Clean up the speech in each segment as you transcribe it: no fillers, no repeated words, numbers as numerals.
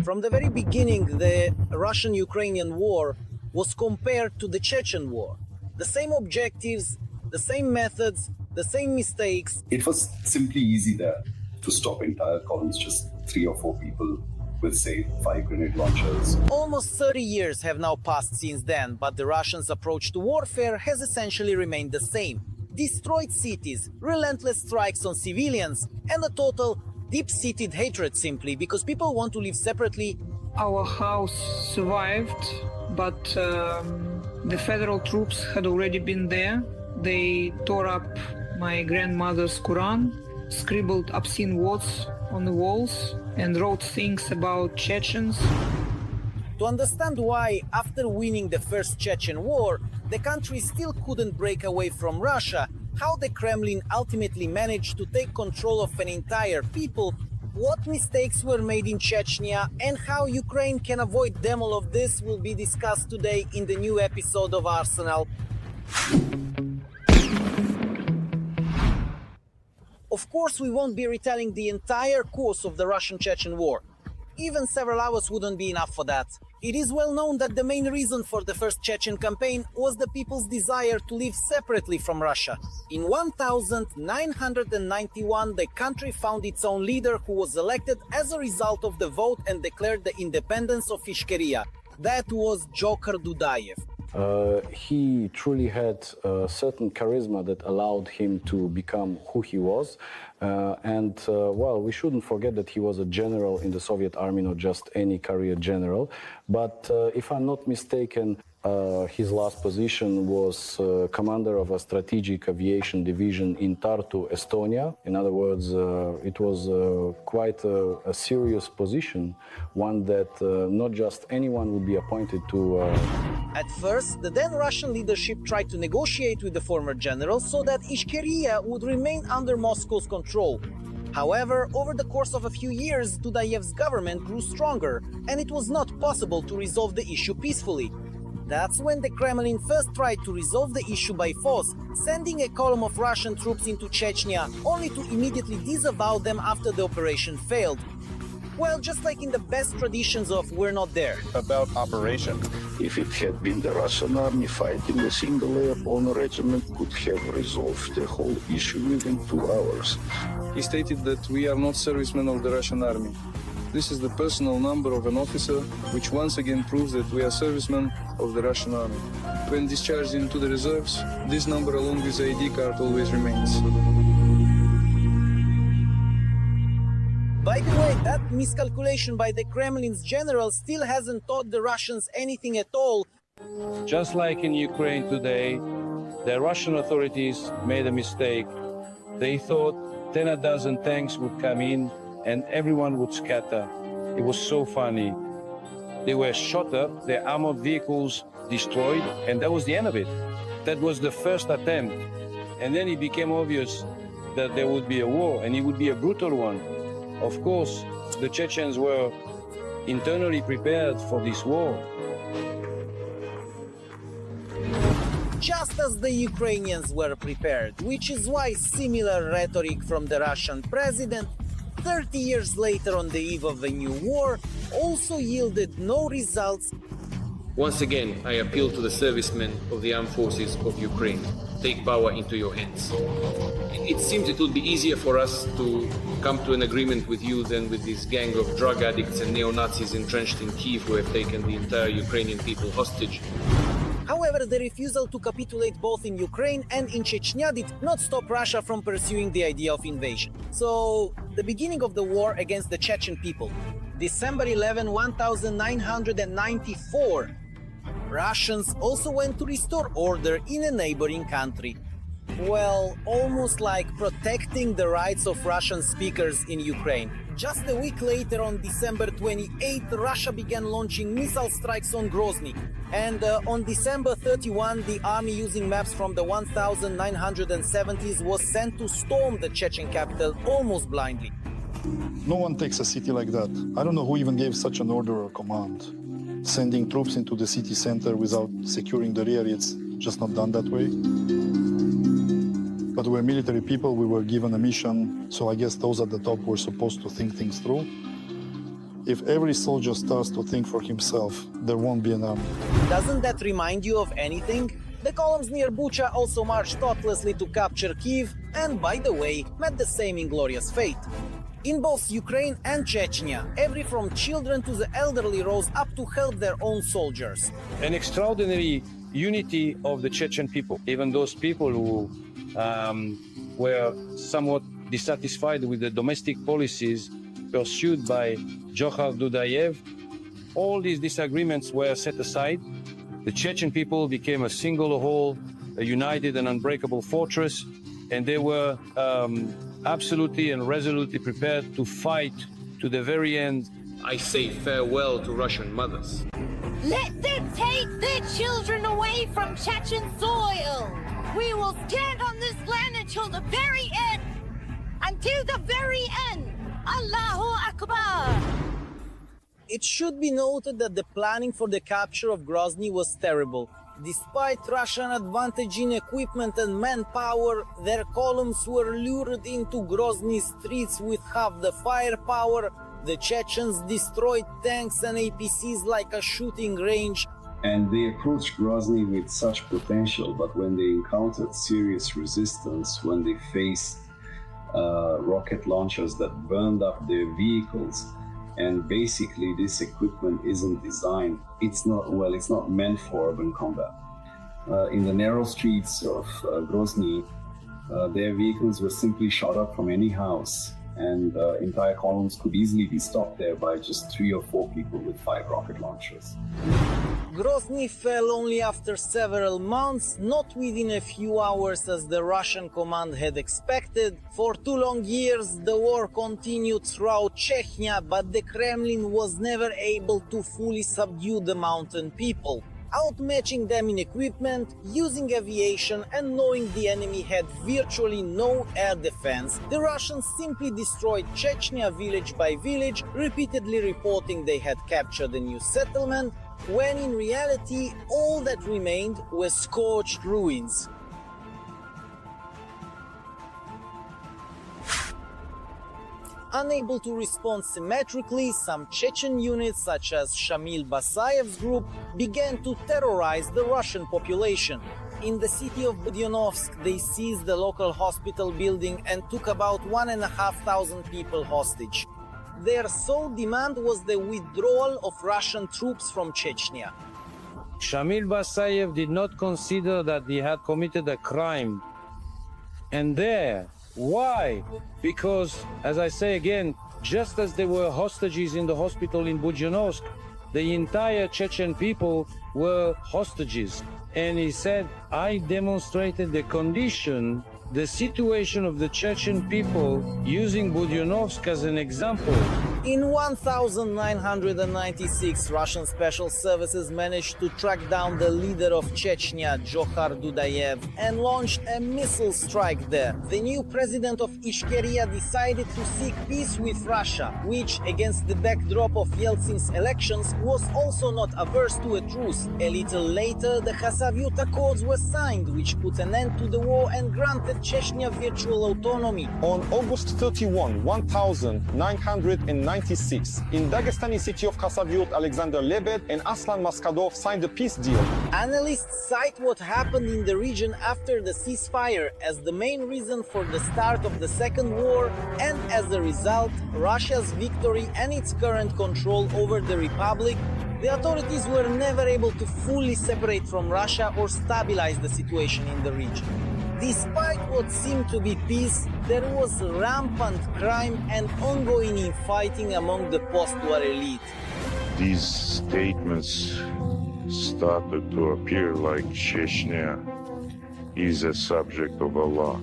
From the very beginning, the Russian-Ukrainian war was compared to the Chechen war. The same objectives, the same methods, the same mistakes. It was simply easy there to stop entire columns, just 3 or 4 people with, say, 5 grenade launchers. Almost 30 years have now passed since then, but the Russians' approach to warfare has essentially remained the same. Destroyed cities, relentless strikes on civilians, and a total deep-seated hatred simply because people want to live separately. Our house survived, but the federal troops had already been there. They tore up my grandmother's Quran, scribbled obscene words on the walls, and wrote things about Chechens. To understand why, after winning the first Chechen war, the country still couldn't break away from Russia, how the Kremlin ultimately managed to take control of an entire people, what mistakes were made in Chechnya, and how Ukraine can avoid them, all of this will be discussed today in the new episode of Arsenal. Of course, we won't be retelling the entire course of the Russian-Chechen war. Even several hours wouldn't be enough for that. It is well known that the main reason for the first Chechen campaign was the people's desire to live separately from Russia. In 1991, the country found its own leader, who was elected as a result of the vote and declared the independence of Ishkeria. That was Joker Dudaev. He truly had a certain charisma that allowed him to become who he was. Well, we shouldn't forget that he was a general in the Soviet army, not just any career general. But if I'm not mistaken, his last position was commander of a strategic aviation division in Tartu, Estonia. In other words, it was quite a serious position, one that not just anyone would be appointed to. At first, the then Russian leadership tried to negotiate with the former general so that Ishkeria would remain under Moscow's control. However, over the course of a few years, Dudaev's government grew stronger, and it was not possible to resolve the issue peacefully. That's when the Kremlin first tried to resolve the issue by force, sending a column of Russian troops into Chechnya, only to immediately disavow them after the operation failed. Well, just like in the best traditions of "we're not there." About operation. If it had been the Russian army fighting, a single airborne regiment could have resolved the whole issue within 2 hours. He stated that we are not servicemen of the Russian army. This is the personal number of an officer, which once again proves that we are servicemen of the Russian army. When discharged into the reserves, this number along with the ID card always remains. By the way, that miscalculation by the Kremlin's general still hasn't taught the Russians anything at all. Just like in Ukraine today, the Russian authorities made a mistake. They thought 10 a dozen tanks would come in and everyone would scatter. It was so funny. They were shot up, their armored vehicles destroyed, and that was the end of it. That was the first attempt. And then it became obvious that there would be a war, and it would be a brutal one. Of course, the Chechens were internally prepared for this war. Just as the Ukrainians were prepared, which is why similar rhetoric from the Russian president 30 years later on the eve of a new war also yielded no results. Once again, I appeal to the servicemen of the armed forces of Ukraine. Take power into your hands. It seems it would be easier for us to come to an agreement with you than with this gang of drug addicts and neo-Nazis entrenched in Kyiv who have taken the entire Ukrainian people hostage. However, the refusal to capitulate both in Ukraine and in Chechnya did not stop Russia from pursuing the idea of invasion. So, the beginning of the war against the Chechen people. December 11, 1994. Russians also went to restore order in a neighboring country. Well, almost like protecting the rights of Russian speakers in Ukraine. Just a week later, on December 28, Russia began launching missile strikes on Grozny. And on December 31, the army, using maps from the 1970s, was sent to storm the Chechen capital almost blindly. No one takes a city like that. I don't know who even gave such an order or command. Sending troops into the city center without securing the rear, it's just not done that way. But we're military people, we were given a mission, so I guess those at the top were supposed to think things through. If every soldier starts to think for himself, there won't be an army. Doesn't that remind you of anything? The columns near Bucha also marched thoughtlessly to capture Kiev and, by the way, met the same inglorious fate. In both Ukraine and Chechnya, every from children to the elderly rose up to help their own soldiers. An extraordinary unity of the Chechen people, even those people who were somewhat dissatisfied with the domestic policies pursued by Johar Dudaev. All these disagreements were set aside. The Chechen people became a single whole, a united and unbreakable fortress, and they were absolutely and resolutely prepared to fight to the very end. I say farewell to Russian mothers. Let them take their children away from Chechen soil. We will stand on this land until the very end. Until the very end. Allahu Akbar. It should be noted that the planning for the capture of Grozny was terrible. Despite Russian advantage in equipment and manpower, their columns were lured into Grozny streets with half the firepower. The Chechens destroyed tanks and APCs like a shooting range. And they approached Grozny with such potential, but when they encountered serious resistance, when they faced rocket launchers that burned up their vehicles, and basically this equipment isn't designed, it's not meant for urban combat. In the narrow streets of Grozny, their vehicles were simply shot up from any house, and entire columns could easily be stopped there by just 3 or 4 people with 5 rocket launchers. Grozny fell only after several months, not within a few hours as the Russian command had expected. For 2 long years, the war continued throughout Chechnya, but the Kremlin was never able to fully subdue the mountain people. Outmatching them in equipment, using aviation, and knowing the enemy had virtually no air defense, the Russians simply destroyed Chechnya village by village, repeatedly reporting they had captured a new settlement, when in reality all that remained were scorched ruins. Unable to respond symmetrically, some Chechen units, such as Shamil Basayev's group, began to terrorize the Russian population. In the city of Budyonovsk, they seized the local hospital building and took about 1,500 people hostage. Their sole demand was the withdrawal of Russian troops from Chechnya. Shamil Basayev did not consider that he had committed a crime. And there, why? Because, as I say again, just as there were hostages in the hospital in Budyonovsk, the entire Chechen people were hostages. And he said, I demonstrated the condition, the situation of the Chechen people, using Budyonovsk as an example. In 1996, Russian special services managed to track down the leader of Chechnya, Johar Dudaev, and launched a missile strike there. The new president of Ishkeria decided to seek peace with Russia, which, against the backdrop of Yeltsin's elections, was also not averse to a truce. A little later, the Khasavyut Accords were signed, which put an end to the war and granted Chechnya virtual autonomy. On August 31, 1996, in Dagestani city of Khasavyut, Alexander Lebed and Aslan Maskadov signed a peace deal. Analysts cite what happened in the region after the ceasefire as the main reason for the start of the Second War, and as a result, Russia's victory and its current control over the Republic. The authorities were never able to fully separate from Russia or stabilize the situation in the region. Despite what seemed to be peace, there was rampant crime and ongoing infighting among the post-war elite. These statements started to appear like Chechnya is a subject of Allah.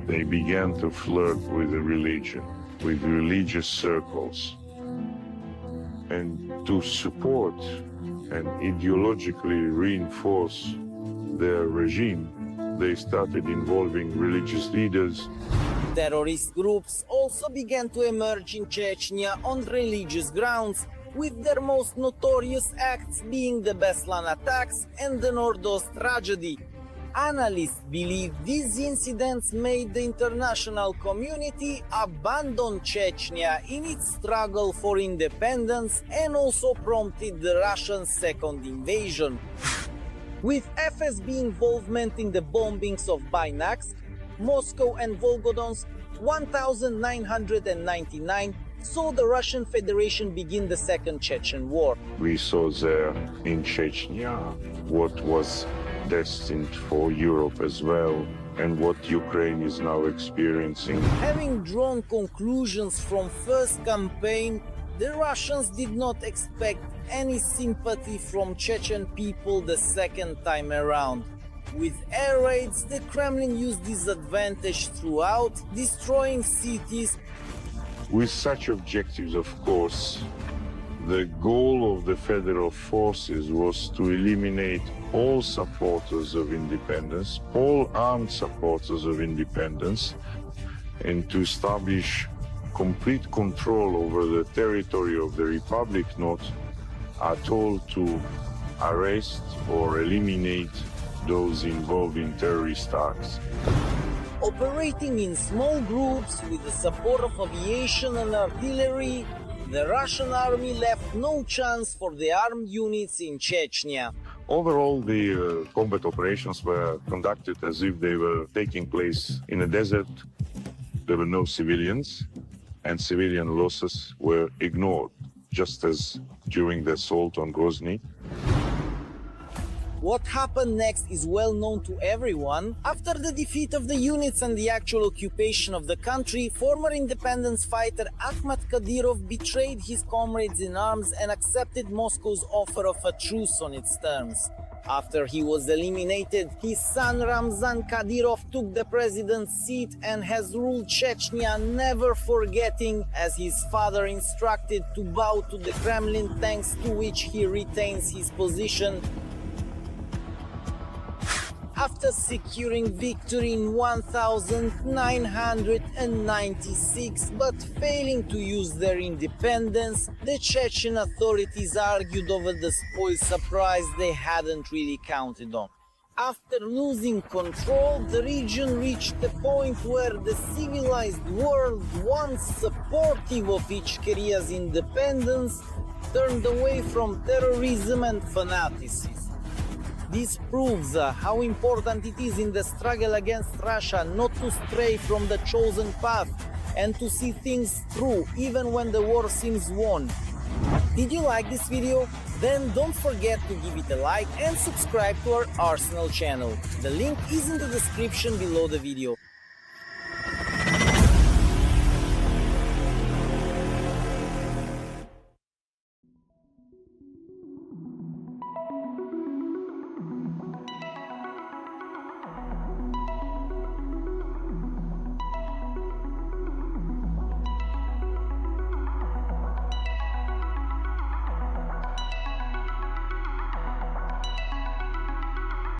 They began to flirt with the religion, with religious circles. And to support and ideologically reinforce their regime, they started involving religious leaders. Terrorist groups also began to emerge in Chechnya on religious grounds, with their most notorious acts being the Beslan attacks and the Nordost tragedy. Analysts believe these incidents made the international community abandon Chechnya in its struggle for independence and also prompted the Russian second invasion. With FSB involvement in the bombings of Baynaksk, Moscow and Volgodonsk, 1999 saw the Russian Federation begin the Second Chechen War. We saw there in Chechnya what was destined for Europe as well, and what Ukraine is now experiencing. Having drawn conclusions from first campaign, the Russians did not expect any sympathy from Chechen people the second time around. With air raids, the Kremlin used this advantage throughout, destroying cities. With such objectives, of course, the goal of the federal forces was to eliminate all supporters of independence, all armed supporters of independence, and to establish complete control over the territory of the Republic, not at all to arrest or eliminate those involved in terrorist acts. Operating in small groups with the support of aviation and artillery, the Russian army left no chance for the armed units in Chechnya. Overall, the combat operations were conducted as if they were taking place in a desert. There were no civilians, and civilian losses were ignored, just as during the assault on Grozny. What happened next is well known to everyone. After the defeat of the units and the actual occupation of the country, former independence fighter Akhmat Kadyrov betrayed his comrades in arms and accepted Moscow's offer of a truce on its terms. After he was eliminated, his son Ramzan Kadyrov took the president's seat and has ruled Chechnya, never forgetting, as his father instructed, to bow to the Kremlin, thanks to which he retains his position. After securing victory in 1996 but failing to use their independence, the Chechen authorities argued over the spoil surprise they hadn't really counted on. After losing control, the region reached a point where the civilized world, once supportive of Ichkeria's independence, turned away from terrorism and fanaticism. This proves how important it is in the struggle against Russia not to stray from the chosen path and to see things through even when the war seems won. Did you like this video? Then don't forget to give it a like and subscribe to our Arsenal channel. The link is in the description below the video.